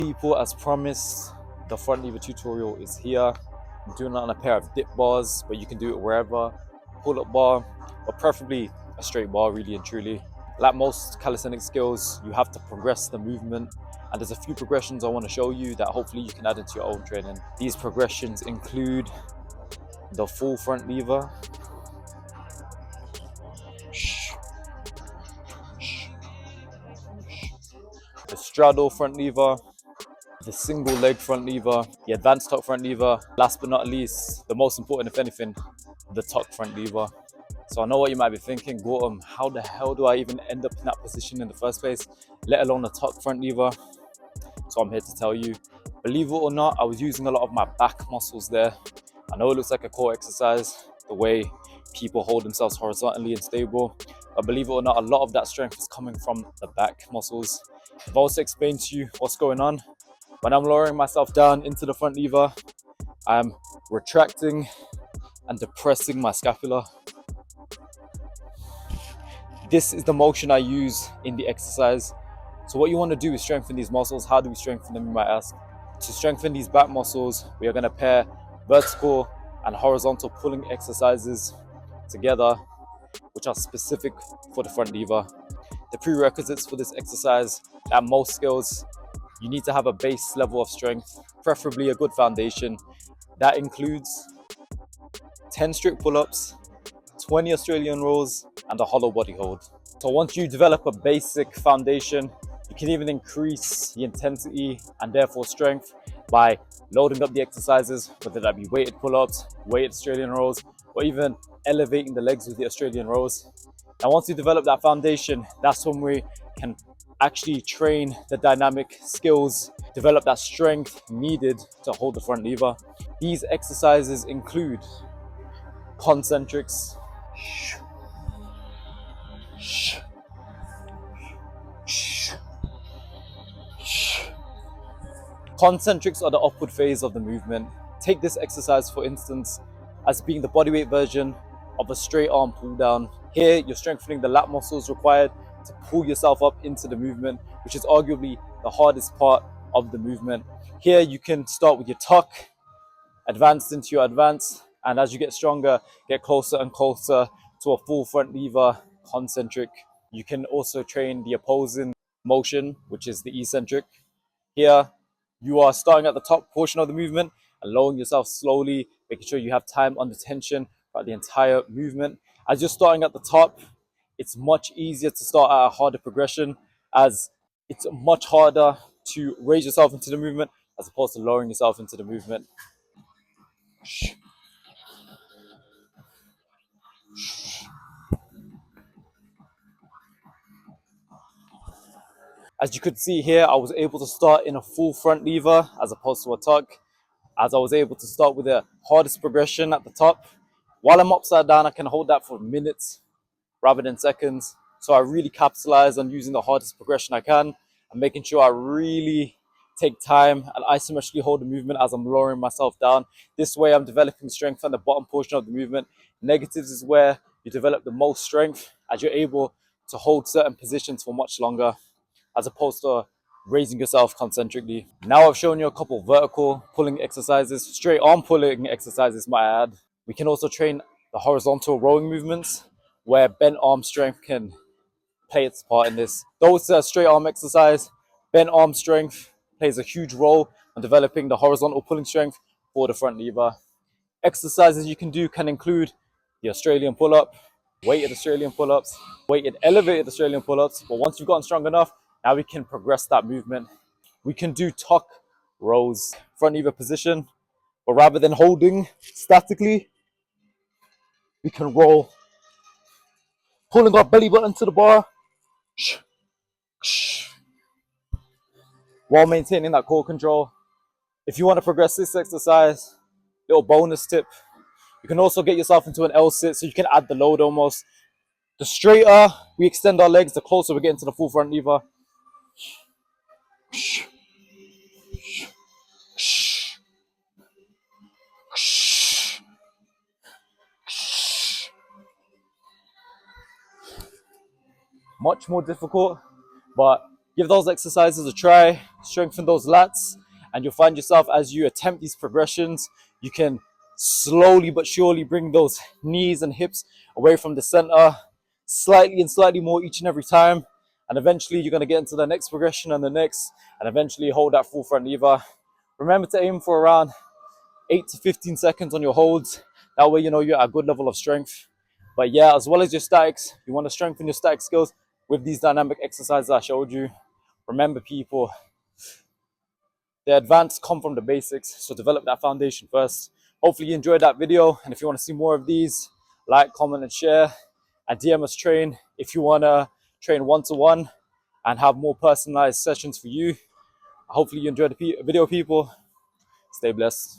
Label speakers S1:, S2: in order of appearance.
S1: People, as promised, the front lever tutorial is here. I'm doing it on a pair of dip bars, but you can do it wherever. Pull-up bar, but preferably a straight bar, really and truly. Like most calisthenic skills, you have to progress the movement, and there's a few progressions I want to show you that hopefully you can add into your own training. These progressions include the full front lever, the straddle front lever, the single leg front lever, the advanced tuck front lever, last but not least, the most important if anything, the tuck front lever. So I know what you might be thinking, Gautam, how the hell do I even end up in that position in the first place, let alone the tuck front lever? So I'm here to tell you, believe it or not, I was using a lot of my back muscles there. I know it looks like a core exercise, the way people hold themselves horizontally and stable, but believe it or not, a lot of that strength is coming from the back muscles. If I was to explain to you what's going on, when I'm lowering myself down into the front lever, I'm retracting and depressing my scapula. This is the motion I use in the exercise. So what you want to do is strengthen these muscles. How do we strengthen them, you might ask? To strengthen these back muscles, we are going to pair vertical and horizontal pulling exercises together, which are specific for the front lever. The prerequisites for this exercise, at most skills, you need to have a base level of strength, preferably a good foundation. That includes 10 strict pull-ups, 20 Australian rows, and a hollow body hold. So once you develop a basic foundation, you can even increase the intensity and therefore strength by loading up the exercises, whether that be weighted pull-ups, weighted Australian rows, or even elevating the legs with the Australian rows. And once you develop that foundation, that's when we can actually train the dynamic skills, develop that strength needed to hold the front lever. These exercises include concentrics, concentrics are the upward phase of the movement. Take this exercise, for instance, as being the bodyweight version of a straight arm pull down. Here, you're strengthening the lat muscles required to pull yourself up into the movement, which is arguably the hardest part of the movement. Here, you can start with your tuck, advance into your advance, and as you get stronger, get closer and closer to a full front lever concentric. You can also train the opposing motion, which is the eccentric. Here, you are starting at the top portion of the movement and lowering yourself slowly, making sure you have time under tension throughout the entire movement. As you're starting at the top, it's much easier to start at a harder progression, as it's much harder to raise yourself into the movement as opposed to lowering yourself into the movement. As you could see here, I was able to start in a full front lever as opposed to a tuck, as I was able to start with the hardest progression at the top. While I'm upside down, I can hold that for minutes rather than seconds. So I really capitalize on using the hardest progression I can and making sure I really take time and isometrically hold the movement as I'm lowering myself down. This way I'm developing strength on the bottom portion of the movement. Negatives is where you develop the most strength, as you're able to hold certain positions for much longer as opposed to raising yourself concentrically. Now I've shown you a couple vertical pulling exercises, straight arm pulling exercises, might I add. We can also train the horizontal rowing movements, where bent arm strength can play its part in this. Though it's a straight arm exercise, bent arm strength plays a huge role in developing the horizontal pulling strength for the front lever. Exercises you can do can include the Australian pull-up, weighted Australian pull-ups, weighted elevated Australian pull-ups. But once you've gotten strong enough, now we can progress that movement. We can do tuck rows, front lever position, but rather than holding statically, we can roll, pulling our belly button to the bar while maintaining that core control. If you want to progress this exercise, little bonus tip, you can also get yourself into an L sit so you can add the load almost. The straighter we extend our legs, the closer we get into the full front lever. Much more difficult, but Give those exercises a try, strengthen those lats, and you'll find yourself as you attempt these progressions, you can slowly but surely bring those knees and hips away from the center, slightly and slightly more each and every time. And eventually you're going to get into the next progression and the next, and eventually hold that full front lever. Remember to aim for around 8 to 15 seconds on your holds. That way, you know, you're at a good level of strength. But yeah, as well as your statics, you want to strengthen your static skills with these dynamic exercises I showed you. Remember, people, the advanced come from the basics, so develop that foundation first. Hopefully you enjoyed that video, and if you want to see more of these, like, comment, and share. And DM us train if you want to train one-to-one and have more personalized sessions for you. Hopefully you enjoyed the video, people. Stay blessed.